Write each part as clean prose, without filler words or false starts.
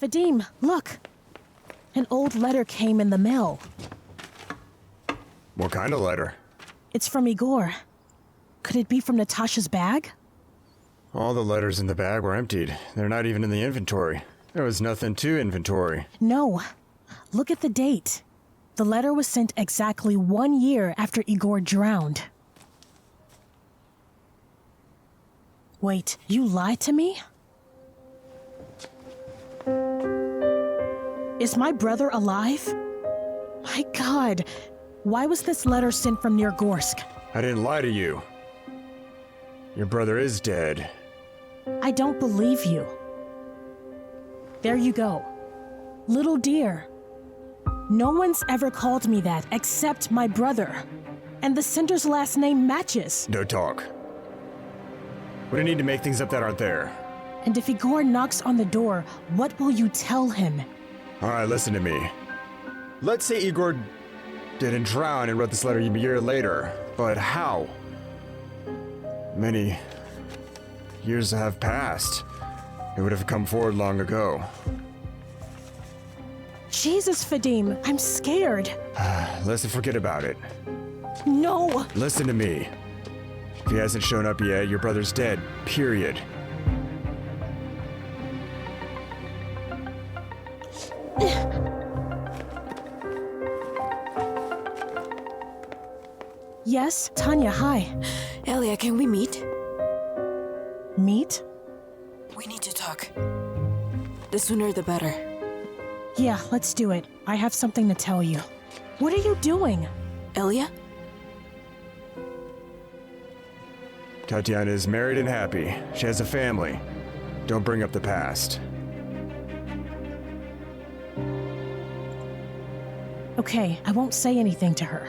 Vadim, look. An old letter came in the mail. What kind of letter? It's from Igor. Could it be from Natasha's bag? All the letters in the bag were emptied. They're not even in the inventory. There was nothing to inventory. No. Look at the date. The letter was sent exactly 1 year after Igor drowned. Wait, you lied to me? Is my brother alive? My God, why was this letter sent from near Gorsk? I didn't lie to you. Your brother is dead. I don't believe you. There you go. Little dear. No one's ever called me that except my brother. And the sender's last name matches. No talk. We don't need to make things up that aren't there. And if Igor knocks on the door, what will you tell him? Alright, listen to me. Let's say Igor didn't drown and wrote this letter a year later. But how? Many years have passed. It would have come forward long ago. Jesus, Vadim, I'm scared. Let's forget about it. No! Listen to me. If he hasn't shown up yet, your brother's dead. Period. Yes, Tanya, hi. Ilya, can we meet? Meet? We need to talk. The sooner the better. Yeah, let's do it. I have something to tell you. What are you doing? Ilya? Tatiana is married and happy. She has a family. Don't bring up the past. Okay, I won't say anything to her.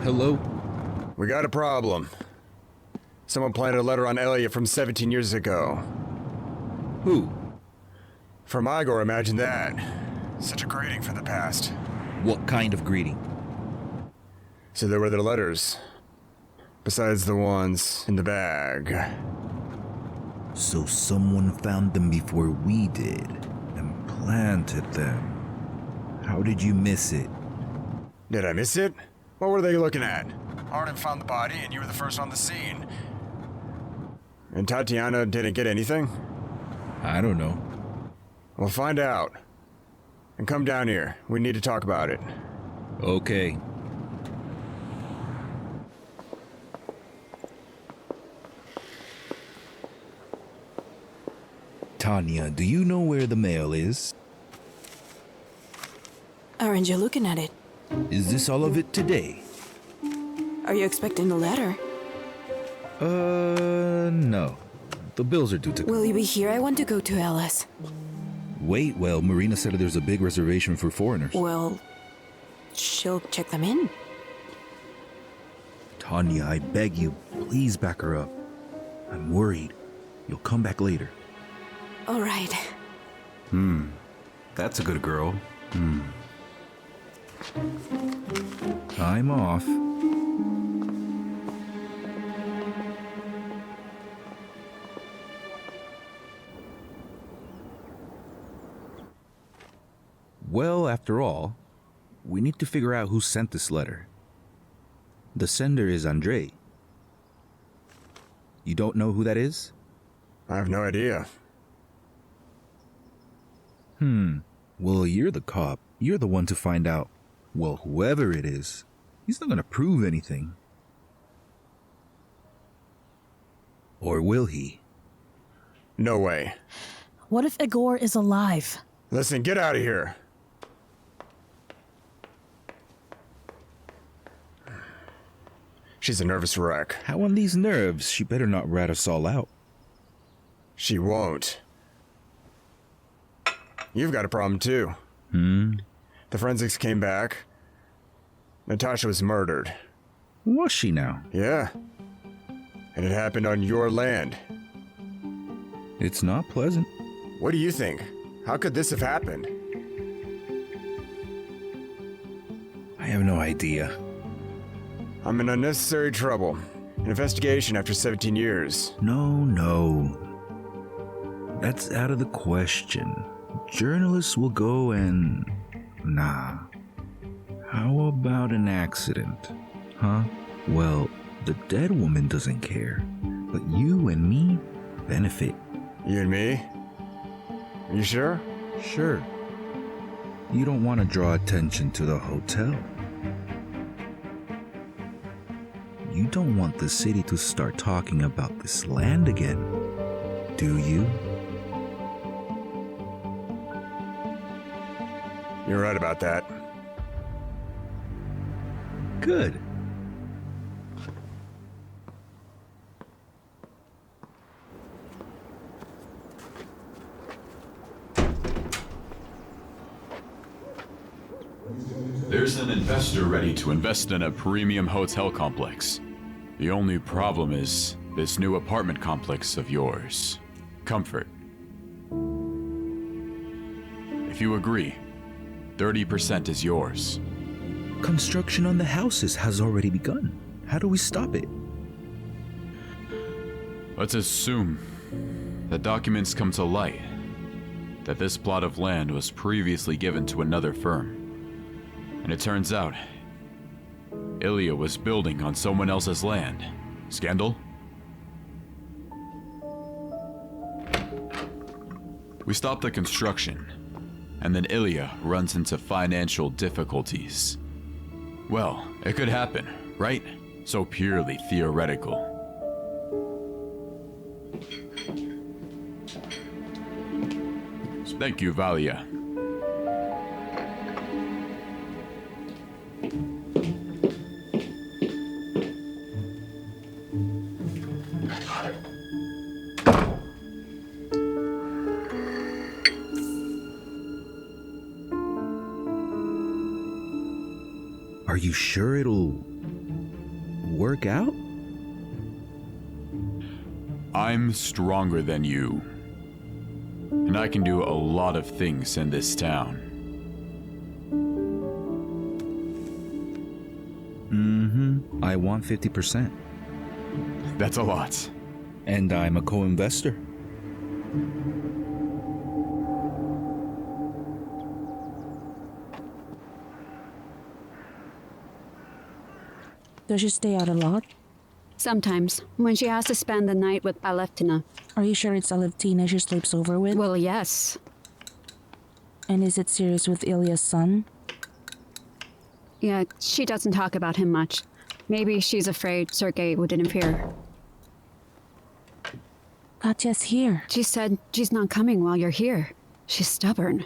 Hello? We got a problem. Someone planted a letter on Ilya from 17 years ago. Who? From Igor, imagine that. Such a greeting for the past. What kind of greeting? So there were the letters. Besides the ones in the bag. So someone found them before we did, and planted them. How did you miss it? Did I miss it? What were they looking at? Arden found the body and you were the first on the scene. And Tatiana didn't get anything? I don't know. We'll find out. And come down here. We need to talk about it. Okay. Tanya, do you know where the mail is? Aren't you looking at it? Is this all of it today? Are you expecting a letter? No. The bills are due to... Will you be here? I want to go to Alice. Wait, well, Marina said there's a big reservation for foreigners. Well, she'll check them in. Tanya, I beg you, please back her up. I'm worried. You'll come back later. All right. That's a good girl. I'm off. Well, after all, we need to figure out who sent this letter. The sender is Andrey. You don't know who that is? I have no idea. Well, you're the cop. You're the one to find out. Well, whoever it is, he's not gonna prove anything. Or will he? No way. What if Igor is alive? Listen, get out of here. She's a nervous wreck. How on these nerves? She better not rat us all out. She won't. You've got a problem too. The forensics came back. Natasha was murdered. Was she now? Yeah. And it happened on your land. It's not pleasant. What do you think? How could this have happened? I have no idea. I'm in unnecessary trouble. An investigation after 17 years. No. That's out of the question. Journalists will go and... Nah. How about an accident? Huh? Well, the dead woman doesn't care. But you and me benefit. You and me? You sure? Sure. You don't want to draw attention to the hotel. You don't want the city to start talking about this land again, do you? You're right about that. Good. There's an investor ready to invest in a premium hotel complex. The only problem is this new apartment complex of yours. Comfort. If you agree, 30% is yours. Construction on the houses has already begun. How do we stop it? Let's assume that documents come to light that this plot of land was previously given to another firm. And it turns out, Ilya was building on someone else's land. Scandal? We stop the construction, and then Ilya runs into financial difficulties. Well, it could happen, right? So purely theoretical. Thank you, Valia. Are you sure it'll work out? I'm stronger than you. And I can do a lot of things in this town. I want 50%. That's a lot. And I'm a co-investor. Does she stay out a lot? Sometimes, when she has to spend the night with Alevtina. Are you sure it's Alevtina she sleeps over with? Well, yes. And is it serious with Ilya's son? Yeah, she doesn't talk about him much. Maybe she's afraid Sergei would interfere. Katya's here. She said she's not coming while you're here. She's stubborn.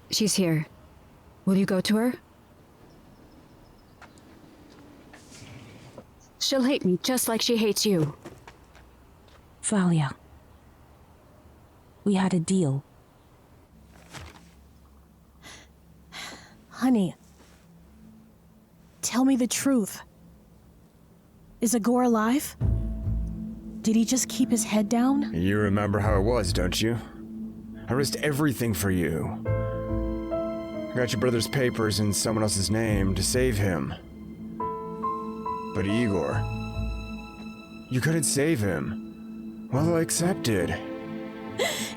She's here. Will you go to her? She'll hate me just like she hates you. Valia. We had a deal. Honey, tell me the truth. Is Igor alive? Did he just keep his head down? You remember how it was, don't you? I risked everything for you. I got your brother's papers in someone else's name to save him. But Igor, you couldn't save him. Well, I accepted.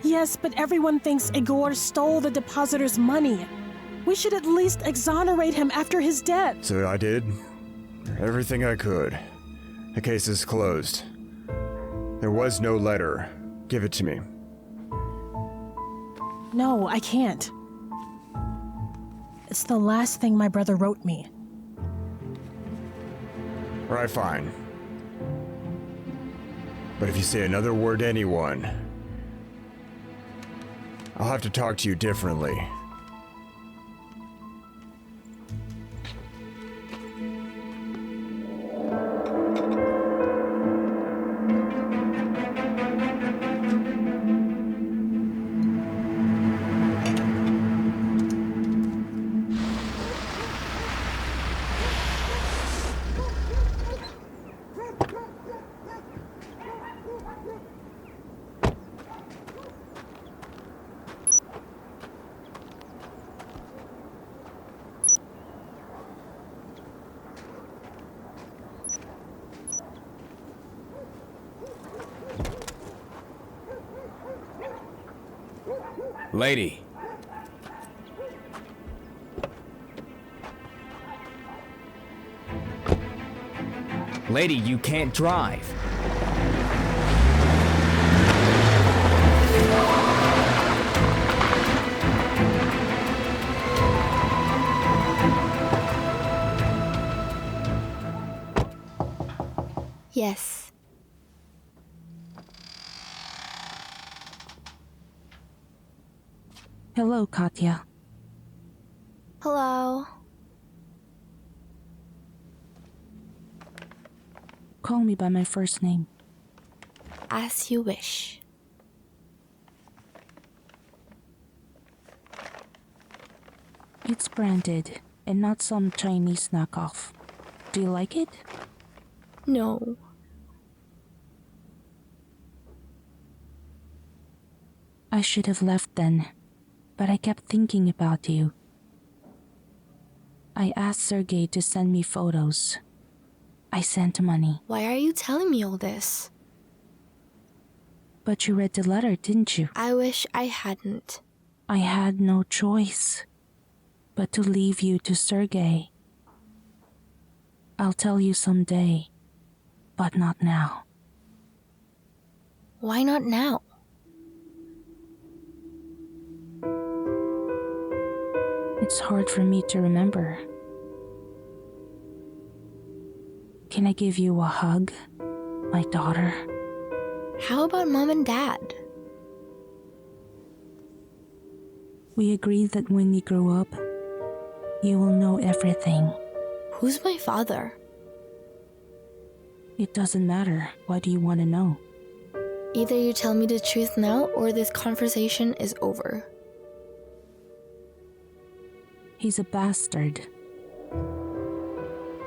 Yes, but everyone thinks Igor stole the depositor's money. We should at least exonerate him after his death. So I did everything I could. The case is closed. There was no letter. Give it to me. No, I can't. It's the last thing my brother wrote me. All right, fine. But if you say another word to anyone, I'll have to talk to you differently. Lady. Lady, you can't drive. Yes. Hello, Katya. Hello. Call me by my first name. As you wish. It's branded and not some Chinese knockoff. Do you like it? No. I should have left then, but I kept thinking about you. I asked Sergei to send me photos. I sent money. Why are you telling me all this? But you read the letter, didn't you? I wish I hadn't. I had no choice but to leave you to Sergei. I'll tell you someday, but not now. Why not now? It's hard for me to remember. Can I give you a hug, my daughter? How about Mom and Dad? We agreed that when you grow up, you will know everything. Who's my father? It doesn't matter. Why do you want to know? Either you tell me the truth now or this conversation is over. He's a bastard.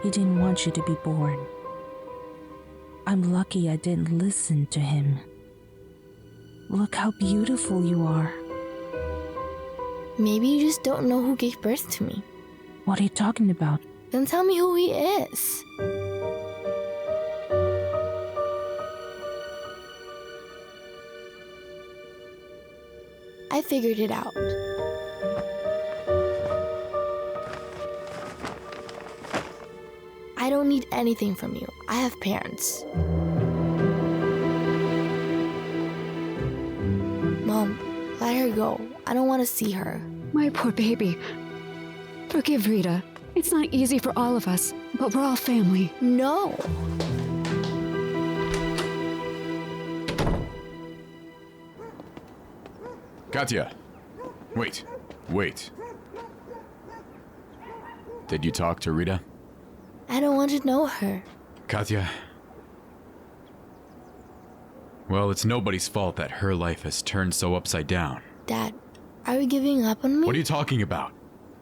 He didn't want you to be born. I'm lucky I didn't listen to him. Look how beautiful you are. Maybe you just don't know who gave birth to me. What are you talking about? Then tell me who he is. I figured it out. I don't need anything from you. I have parents. Mom, let her go. I don't want to see her. My poor baby. Forgive Rita. It's not easy for all of us, but we're all family. No. Katya! Wait. Did you talk to Rita? I don't want to know her. Katya? Well, it's nobody's fault that her life has turned so upside down. Dad, are you giving up on me? What are you talking about?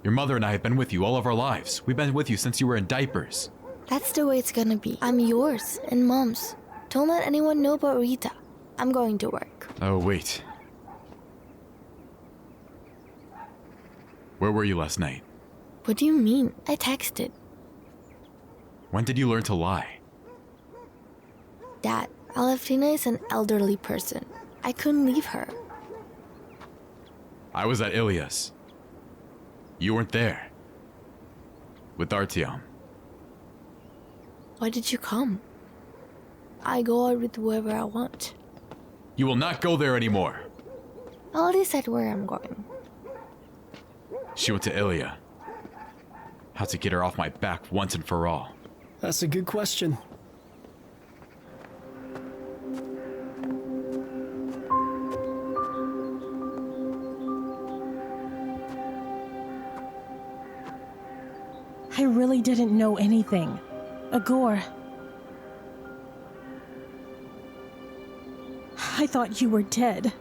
Your mother and I have been with you all of our lives. We've been with you since you were in diapers. That's the way it's gonna be. I'm yours and Mom's. Don't let anyone know about Rita. I'm going to work. Oh, wait. Where were you last night? What do you mean? I texted. When did you learn to lie? Dad, Aleftina is an elderly person. I couldn't leave her. I was at Ilya's. You weren't there. With Artyom. Why did you come? I go out with whoever I want. You will not go there anymore. I already said where I'm going. She went to Ilya. How to get her off my back once and for all. That's a good question. I really didn't know anything. Igor. I thought you were dead.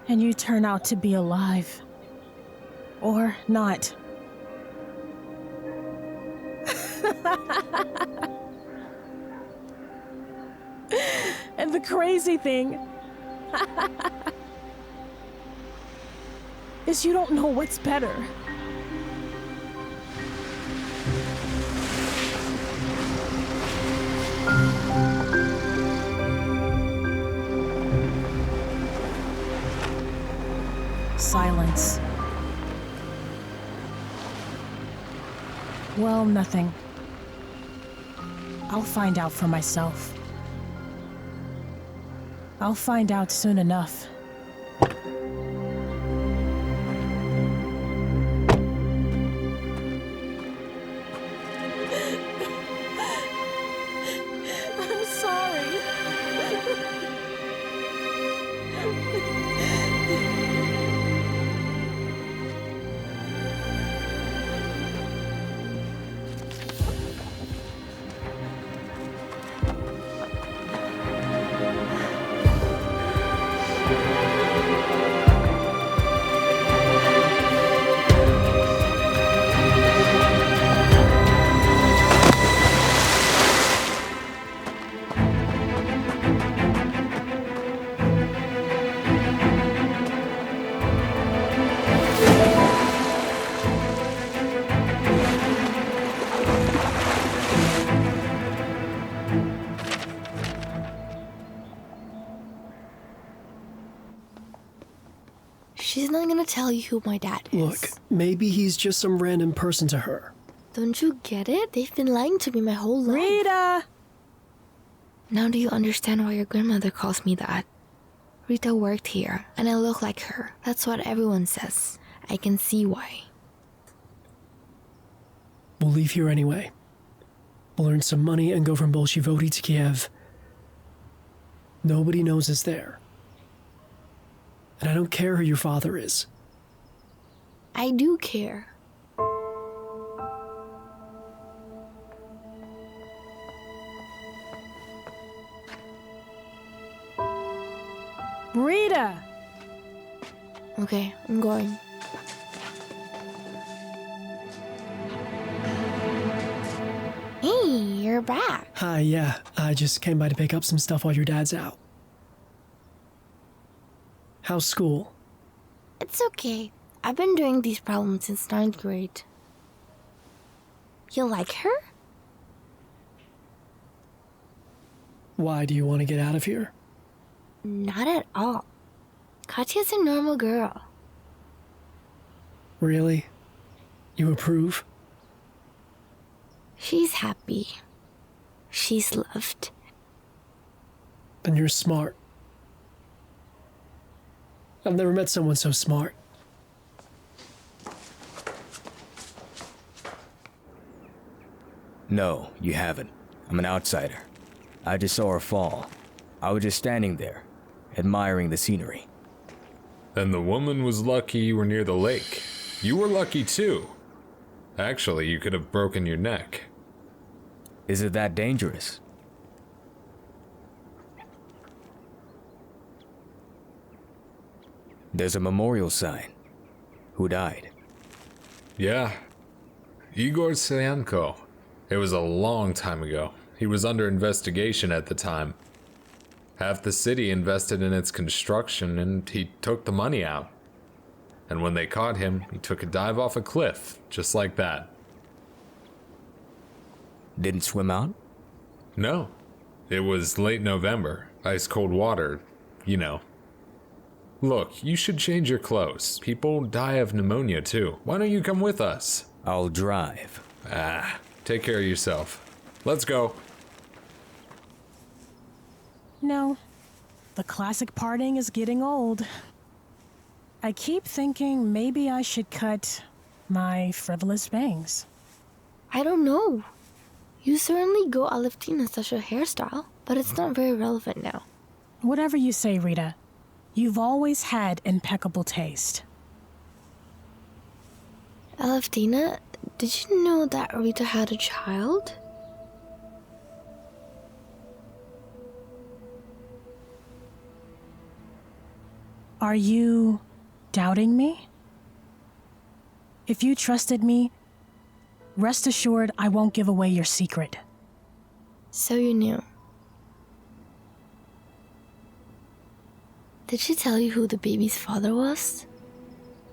And you turn out to be alive. Or not. And the crazy thing is you don't know what's better. means. Well, nothing. I'll find out for myself. I'll find out soon enough. I'm sorry. She's not gonna tell you who my dad is. Look, maybe he's just some random person to her. Don't you get it? They've been lying to me my whole life. Rita! Now do you understand why your grandmother calls me that? Rita worked here, and I look like her. That's what everyone says. I can see why. We'll leave here anyway. We'll earn some money and go from Bolsheviki to Kiev. Nobody knows us there. And I don't care who your father is. I do care. Rita! Okay, I'm going. Hey, you're back. Hi, yeah. I just came by to pick up some stuff while your dad's out. How's school? It's okay. I've been doing these problems since 9th grade. You like her? Why do you want to get out of here? Not at all. Katya's a normal girl. Really? You approve? She's happy. She's loved. And you're smart. I've never met someone so smart. No, you haven't. I'm an outsider. I just saw her fall. I was just standing there, admiring the scenery. Then the woman was lucky you were near the lake. You were lucky too. Actually, you could have broken your neck. Is it that dangerous? There's a memorial sign. Who died? Yeah. Igor Selenkos. It was a long time ago. He was under investigation at the time. Half the city invested in its construction and he took the money out. And when they caught him, he took a dive off a cliff, just like that. Didn't swim out? No. It was late November. Ice cold water, you know. Look, you should change your clothes. People die of pneumonia too. Why don't you come with us? I'll drive. Take care of yourself. Let's go. No. The classic partying is getting old. I keep thinking maybe I should cut my frivolous bangs. I don't know. You certainly go Alevtina such a hairstyle, but it's not very relevant now. Whatever you say, Rita. You've always had impeccable taste. Alevtina, did you know that Rita had a child? Are you doubting me? If you trusted me, rest assured I won't give away your secret. So you knew. Did she tell you who the baby's father was?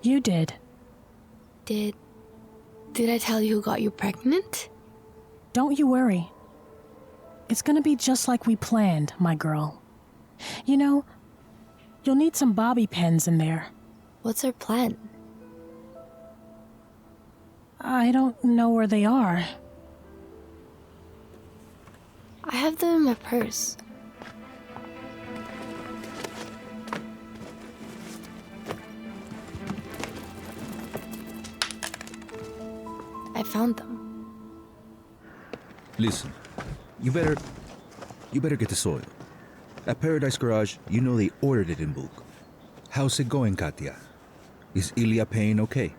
You did. Did I tell you who got you pregnant? Don't you worry. It's gonna be just like we planned, my girl. You know, you'll need some bobby pins in there. What's our plan? I don't know where they are. I have them in my purse. I found them. Listen, you better get the soil. At Paradise Garage, you know they ordered it in bulk. How's it going, Katya? Is Ilya paying okay?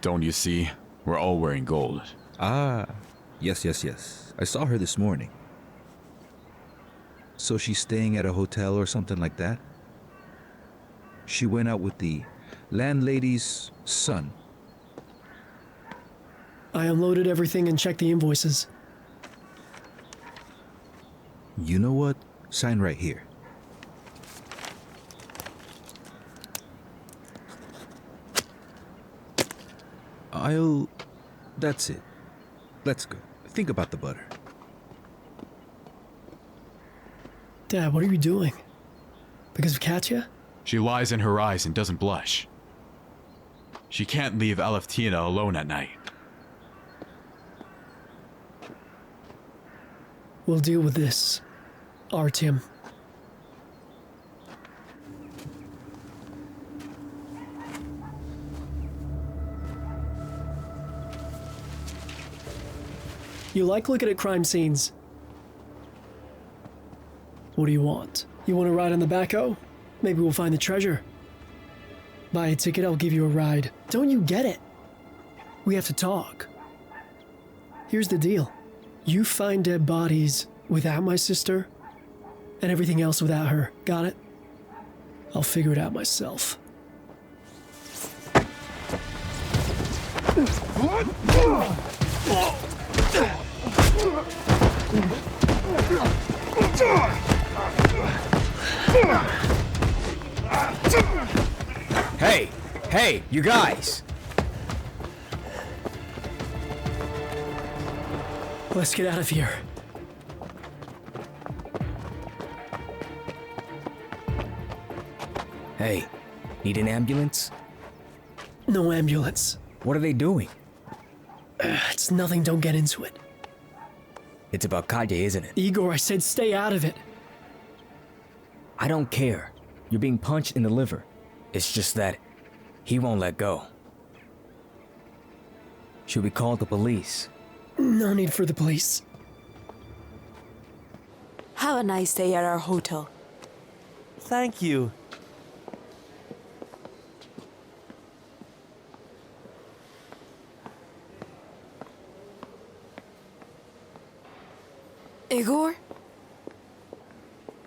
Don't you see? We're all wearing gold. Ah, yes. I saw her this morning. So she's staying at a hotel or something like that? She went out with the landlady's son. I unloaded everything and checked the invoices. You know what? Sign right here. That's it. Let's go. Think about the butter. Dad, what are you doing? Because of Katya? She lies in her eyes and doesn't blush. She can't leave Aleftina alone at night. We'll deal with this. Artyom. You like looking at crime scenes. What do you want? You want to ride on the backhoe? Maybe we'll find the treasure. Buy a ticket, I'll give you a ride. Don't you get it? We have to talk. Here's the deal. You find dead bodies without my sister, and everything else without her. Got it? I'll figure it out myself. Hey, you guys! Let's get out of here. Hey, need an ambulance? No ambulance. What are they doing? It's nothing, don't get into it. It's about Katya, isn't it? Igor, I said stay out of it. I don't care. You're being punched in the liver. It's just that he won't let go. Should we call the police? No need for the police. Have a nice day at our hotel. Thank you. Igor?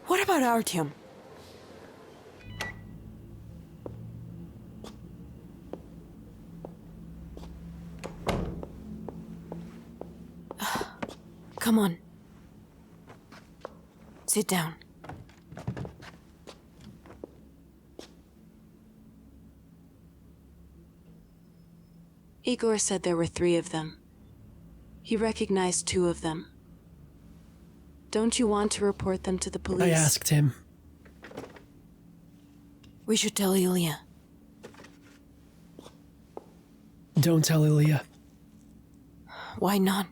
What about Artyom? Come on. Sit down. Igor said there were 3 of them. He recognized 2 of them. Don't you want to report them to the police? I asked him. We should tell Ilya. Don't tell Ilya. Why not?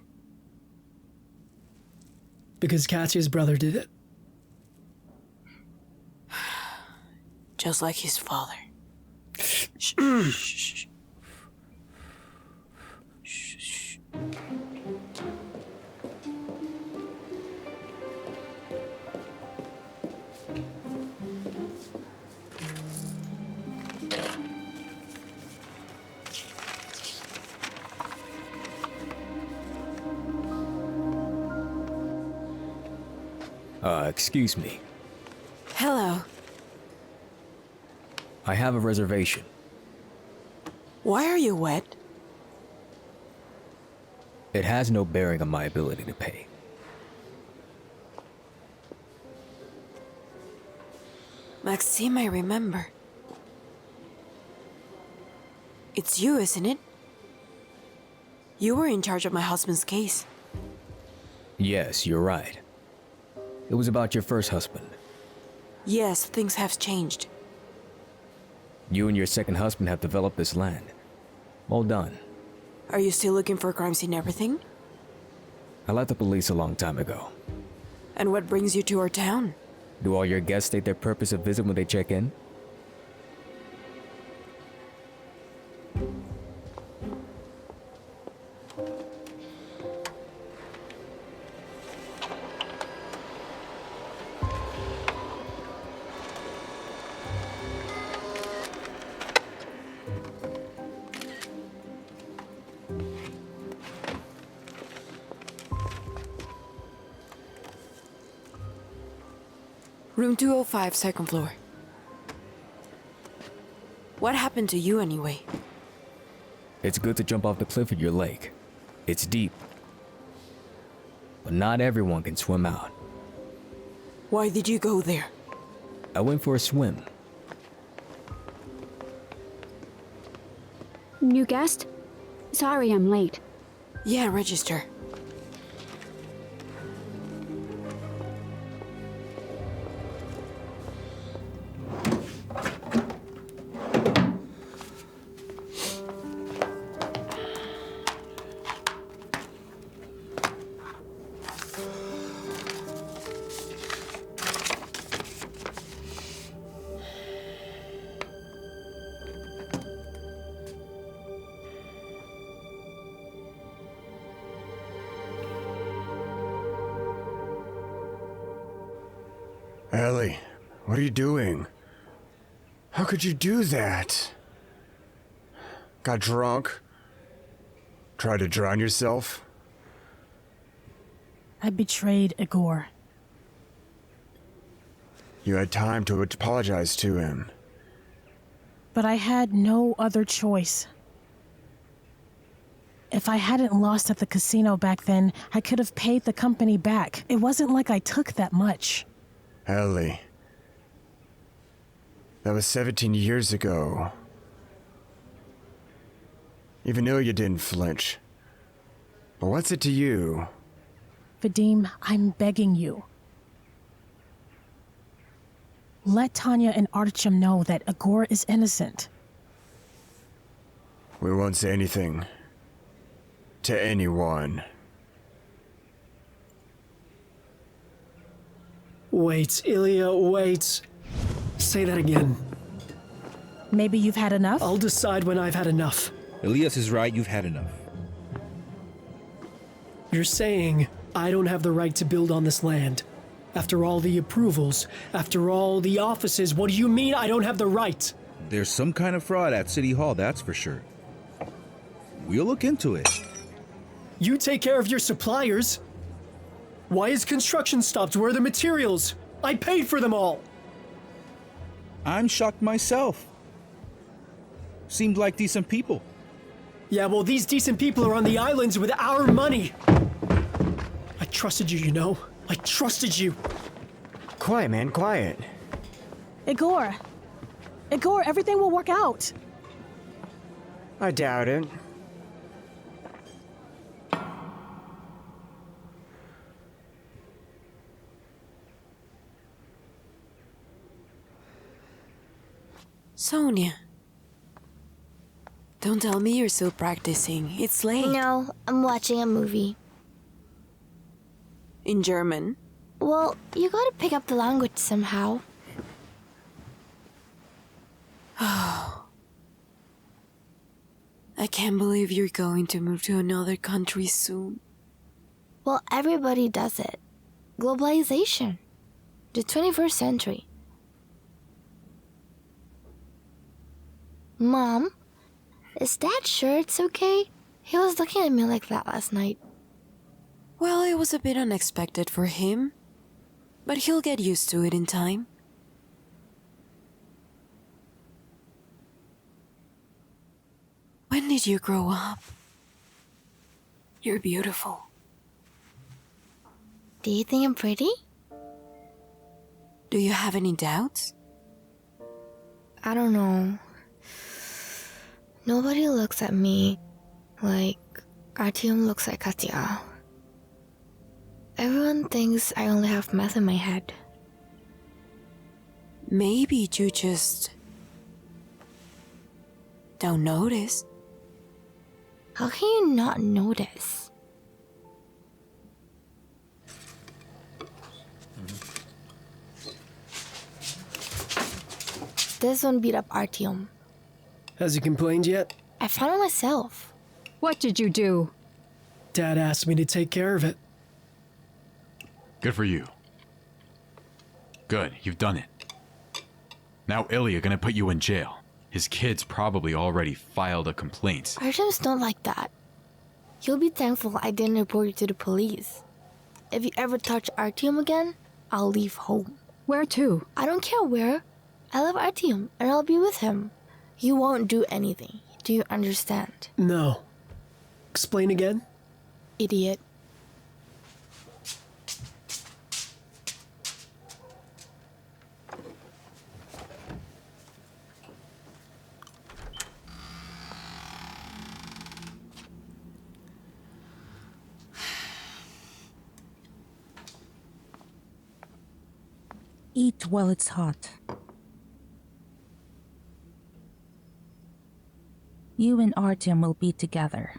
Because Katya's brother did it. Just like his father. Shh. Shh. Shh. Excuse me. Hello. I have a reservation. Why are you wet? It has no bearing on my ability to pay. Maxime, I remember. It's you, isn't it? You were in charge of my husband's case. Yes, you're right. It was about your first husband. Yes, things have changed. You and your second husband have developed this land. Well done. Are you still looking for crime scene everything? I left the police a long time ago. And what brings you to our town? Do all your guests state their purpose of visit when they check in? Room 205, second floor. What happened to you anyway? It's good to jump off the cliff at your lake. It's deep. But not everyone can swim out. Why did you go there? I went for a swim. New guest? Sorry I'm late. Yeah, register. Ellie, what are you doing? How could you do that? Got drunk? Tried to drown yourself? I betrayed Igor. You had time to apologize to him. But I had no other choice. If I hadn't lost at the casino back then, I could have paid the company back. It wasn't like I took that much. Ellie. That was 17 years ago. Even Ilya didn't flinch. But what's it to you? Vadim, I'm begging you. Let Tanya and Artyom know that Igor is innocent. We won't say anything to anyone. Wait, Ilya, wait. Say that again. Maybe you've had enough? I'll decide when I've had enough. Elias is right, you've had enough. You're saying I don't have the right to build on this land. After all the approvals, after all the offices, what do you mean I don't have the right? There's some kind of fraud at City Hall, that's for sure. We'll look into it. You take care of your suppliers. Why is construction stopped? Where are the materials? I paid for them all. I'm shocked myself. Seemed like decent people. Yeah, well, these decent people are on the islands with our money. I trusted you, you know? I trusted you. Quiet, man, quiet. Igor! Igor, everything will work out. I doubt it. Sonia. Don't tell me you're still practicing. It's late. No, I'm watching a movie. In German? Well, you gotta pick up the language somehow. Oh. I can't believe you're going to move to another country soon. Well, everybody does it. Globalization. The 21st century. Mom, is Dad sure it's okay? He was looking at me like that last night. Well, it was a bit unexpected for him, but he'll get used to it in time. When did you grow up? You're beautiful. Do you think I'm pretty? Do you have any doubts? I don't know. Nobody looks at me like Artyom looks at Katya. Everyone thinks I only have math in my head. Maybe you just don't notice. How can you not notice? This one beat up Artyom. Has he complained yet? I found it myself. What did you do? Dad asked me to take care of it. Good for you. Good, you've done it. Now Ilya gonna put you in jail. His kids probably already filed a complaint. Artyom's not like that. You'll be thankful I didn't report you to the police. If you ever touch Artyom again, I'll leave home. Where to? I don't care where. I love Artyom and I'll be with him. You won't do anything. Do you understand? No. Explain again? Idiot. Eat while it's hot. You and Artyom will be together.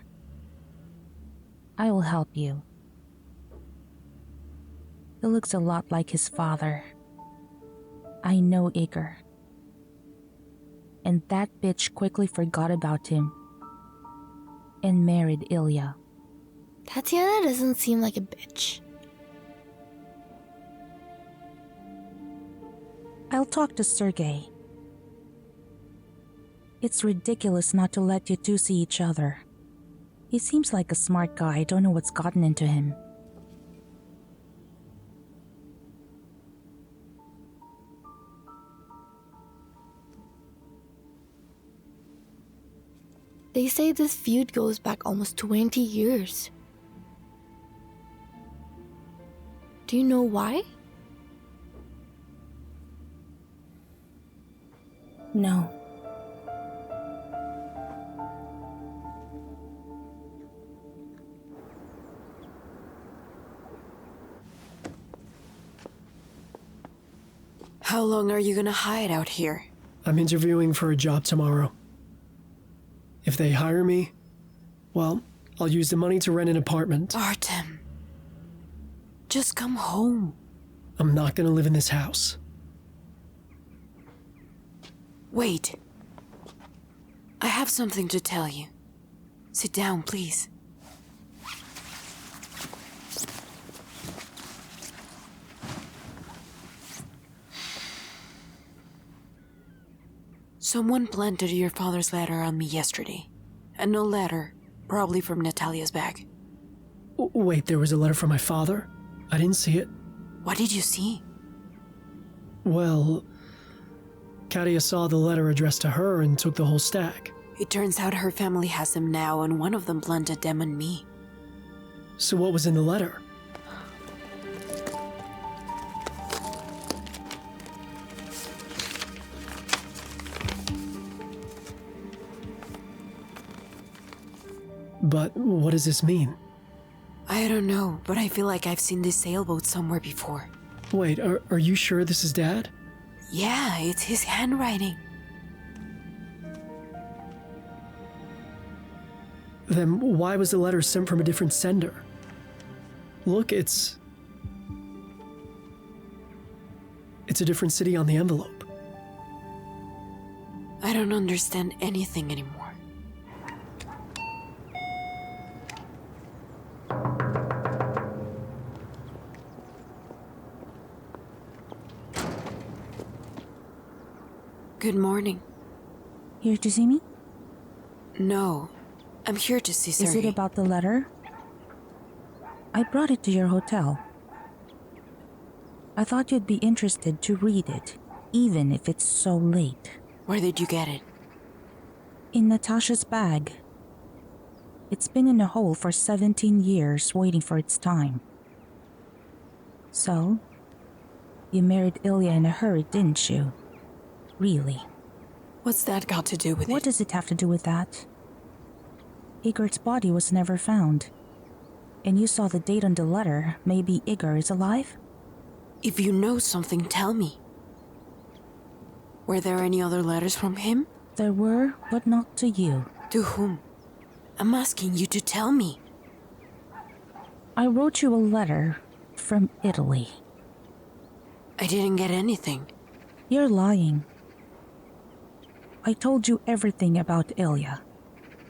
I will help you. He looks a lot like his father. I know Igor. And that bitch quickly forgot about him and married Ilya. Tatiana doesn't seem like a bitch. I'll talk to Sergei. It's ridiculous not to let you two see each other. He seems like a smart guy. I don't know what's gotten into him. They say this feud goes back almost 20 years. Do you know why? No. How long are you gonna hide out here? I'm interviewing for a job tomorrow. If they hire me, well, I'll use the money to rent an apartment. Artem, just come home. I'm not gonna live in this house. Wait. I have something to tell you. Sit down, please. Someone planted your father's letter on me yesterday. And no letter, probably from Natalia's bag. Wait, there was a letter from my father? I didn't see it. What did you see? Well, Katya saw the letter addressed to her and took the whole stack. It turns out her family has them now, and one of them planted them on me. So what was in the letter? But what does this mean? I don't know, but I feel like I've seen this sailboat somewhere before. Wait, are you sure this is Dad? Yeah, it's his handwriting. Then why was the letter sent from a different sender? Look, it's a different city on the envelope. I don't understand anything anymore. Good morning. Here to see me? No, I'm here to see Sergei. Is it about the letter? I brought it to your hotel. I thought you'd be interested to read it, even if it's so late. Where did you get it? In Natasha's bag. It's been in a hole for 17 years, waiting for its time. So, you married Ilya in a hurry, didn't you? Really? What's that got to do with it? What does it have to do with that? Igor's body was never found. And you saw the date on the letter. Maybe Igor is alive? If you know something, tell me. Were there any other letters from him? There were, but not to you. To whom? I'm asking you to tell me. I wrote you a letter from Italy. I didn't get anything. You're lying. I told you everything about Ilya,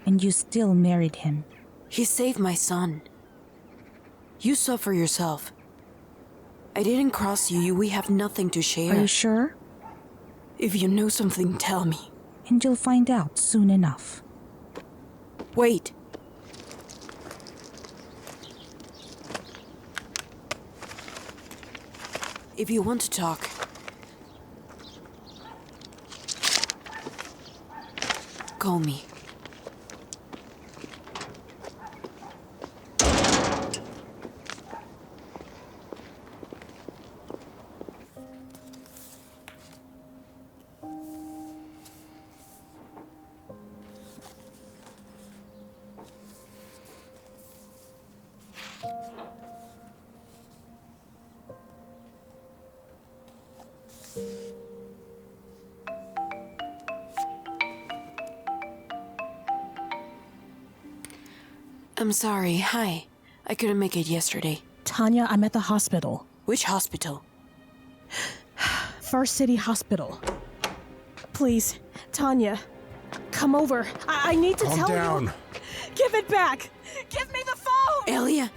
and you still married him. He saved my son. You saw for yourself. I didn't cross you. We have nothing to share. Are you sure? If you know something, tell me. And you'll find out soon enough. Wait. If you want to talk, call me. I'm sorry. Hi. I couldn't make it yesterday. Tanya, I'm at the hospital. Which hospital? First City Hospital. Please, Tanya, come over. I need to tell Calm down. you. Give it back. Give me the phone. Ilya.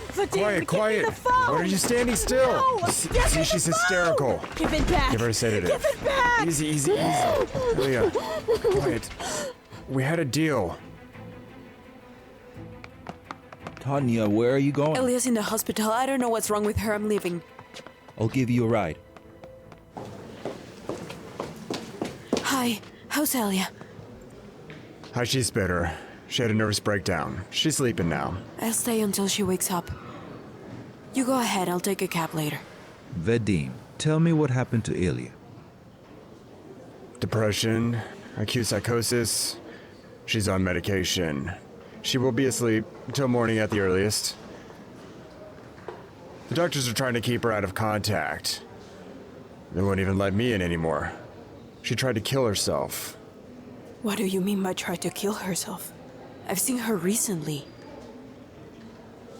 Vadim, Quiet. Give me the phone. What are you standing still? No, See, she's hysterical. Give it back. Give her a sedative. Give it back. Easy. Ilya, quiet. We had a deal. Tanya, where are you going? Ilya's in the hospital. I don't know what's wrong with her. I'm leaving. I'll give you a ride. Hi. How's Ilya? She's better. She had a nervous breakdown. She's sleeping now. I'll stay until she wakes up. You go ahead. I'll take a cab later. Vadim, tell me what happened to Ilya. Depression, acute psychosis. She's on medication. She will be asleep until morning at the earliest. The doctors are trying to keep her out of contact. They won't even let me in anymore. She tried to kill herself. What do you mean by try to kill herself? I've seen her recently.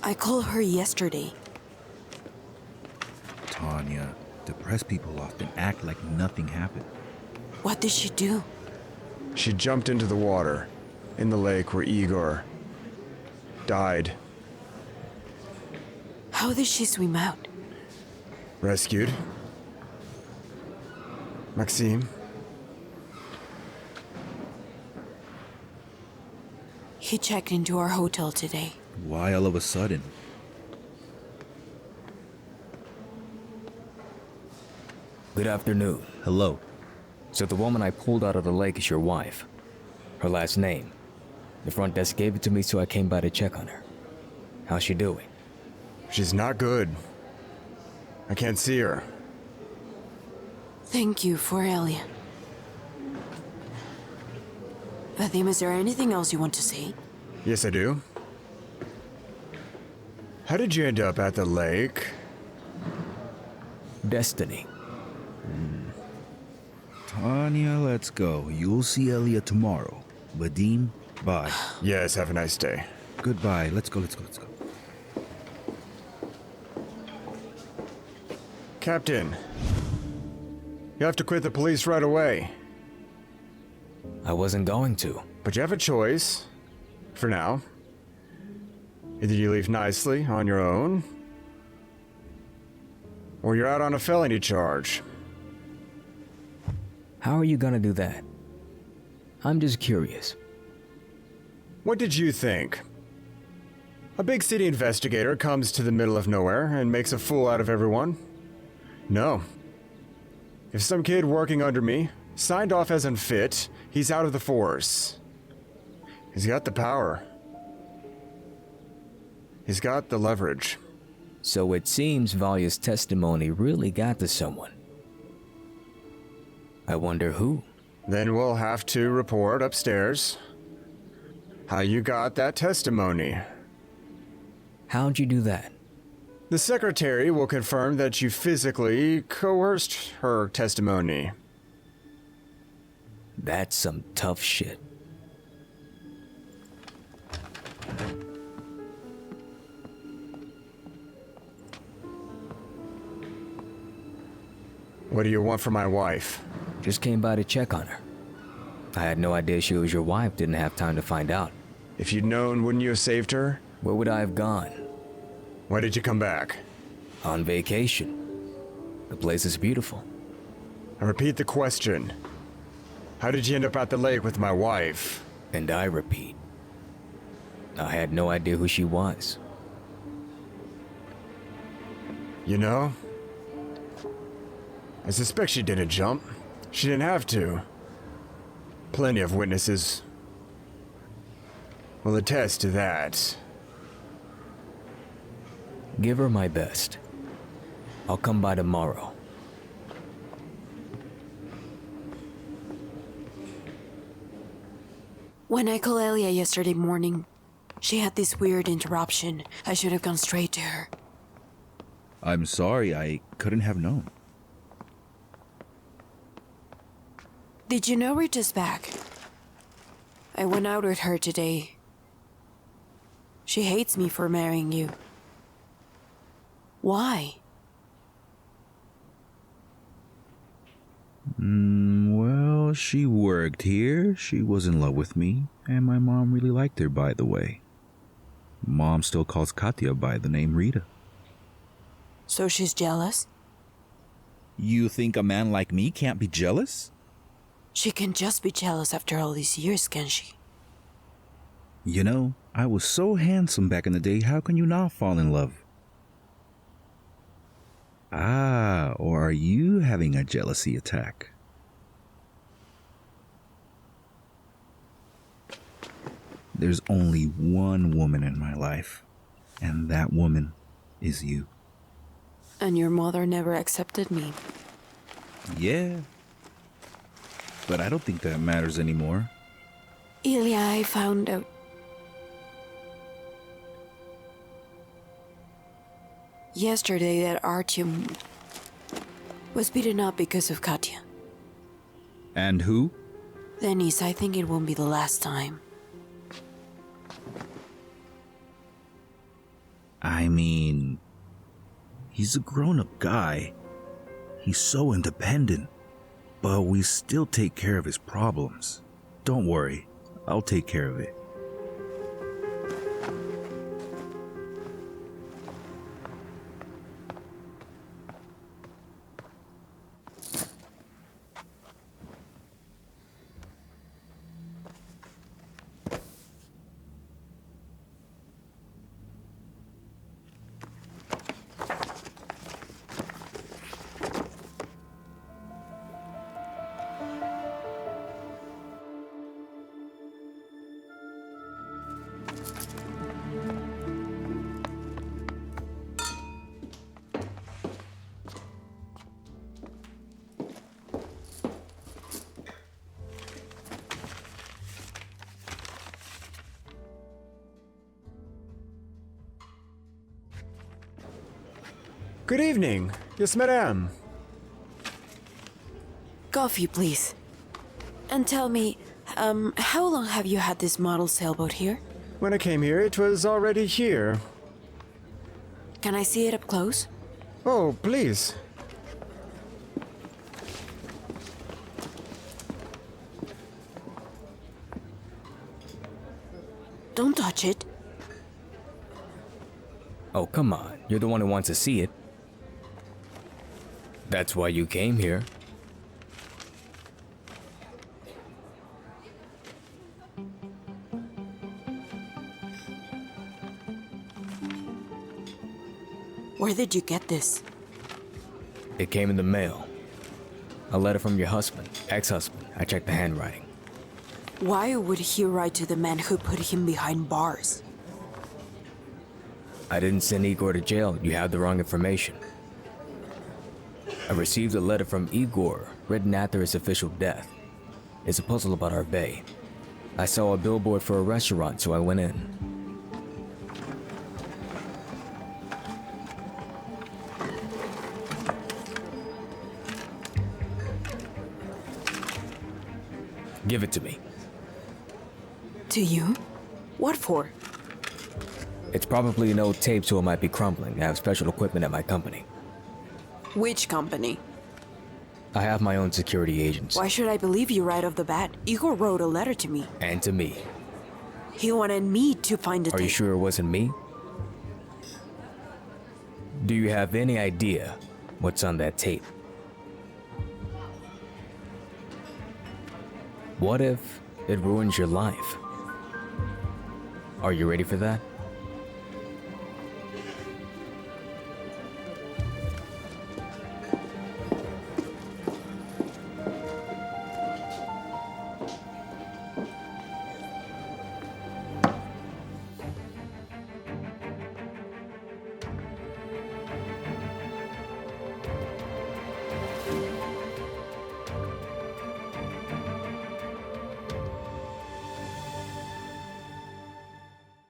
I called her yesterday. Tanya, depressed people often act like nothing happened. What did she do? She jumped into the water, in the lake where Igor died. How did she swim out? Rescued. Maxime. He checked into our hotel today. Why all of a sudden? Good afternoon. Hello. So the woman I pulled out of the lake is your wife. Her last name. The front desk gave it to me, so I came by to check on her. How's she doing? She's not good. I can't see her. Thank you for Ilya. Vadim, is there anything else you want to say? Yes, I do. How did you end up at the lake? Destiny. Tanya, let's go. You'll see Ilya tomorrow. Vadim, bye. Yes, have a nice day. Goodbye. Let's go. Captain, you have to quit the police right away. I wasn't going to. But you have a choice. For now. Either you leave nicely on your own, or you're out on a felony charge. How are you gonna do that? I'm just curious. What did you think? A big city investigator comes to the middle of nowhere and makes a fool out of everyone? No. If some kid working under me signed off as unfit, he's out of the force. He's got the power. He's got the leverage. So it seems Valya's testimony really got to someone. I wonder who. Then we'll have to report upstairs how you got that testimony. How'd you do that? The secretary will confirm that you physically coerced her testimony. That's some tough shit. What do you want from my wife? Just came by to check on her. I had no idea she was your wife, didn't have time to find out. If you'd known, wouldn't you have saved her? Where would I have gone? Why did you come back? On vacation. The place is beautiful. I repeat the question. How did you end up at the lake with my wife? And I repeat. I had no idea who she was. You know, I suspect she didn't jump. She didn't have to. Plenty of witnesses will attest to that. Give her my best. I'll come by tomorrow. When I called Ilya yesterday morning, she had this weird interruption. I should have gone straight to her. I'm sorry, I couldn't have known. Did you know Rita's back? I went out with her today. She hates me for marrying you. Why? Well, she worked here, she was in love with me, and my mom really liked her, by the way. Mom still calls Katya by the name Rita. So she's jealous? You think a man like me can't be jealous? She can just be jealous after all these years, can she? You know, I was so handsome back in the day, how can you not fall in love? Ah, or are you having a jealousy attack? There's only one woman in my life, and that woman is you. And your mother never accepted me. Yeah, but I don't think that matters anymore. Ilya, I found out. Yesterday that Artyom was beaten up because of Katya. And who? Denise, I think it won't be the last time. I mean, he's a grown-up guy. He's so independent. But we still take care of his problems. Don't worry, I'll take care of it. Good evening. Yes, madame. Coffee, please. And tell me, how long have you had this model sailboat here? When I came here, it was already here. Can I see it up close? Oh, please. Don't touch it. Oh, come on. You're the one who wants to see it. That's why you came here. Where did you get this? It came in the mail. A letter from your husband, ex-husband. I checked the handwriting. Why would he write to the man who put him behind bars? I didn't send Igor to jail. You have the wrong information. I received a letter from Igor, written after his official death. It's a puzzle about our bay. I saw a billboard for a restaurant, so I went in. Give it to me. To you? What for? It's probably an old tape, so it might be crumbling. I have special equipment at my company. Which company? I have my own security agents. Why should I believe you right off the bat? Igor wrote a letter to me. And to me. He wanted me to find the tape. Are you sure it wasn't me? Do you have any idea what's on that tape? What if it ruins your life? Are you ready for that?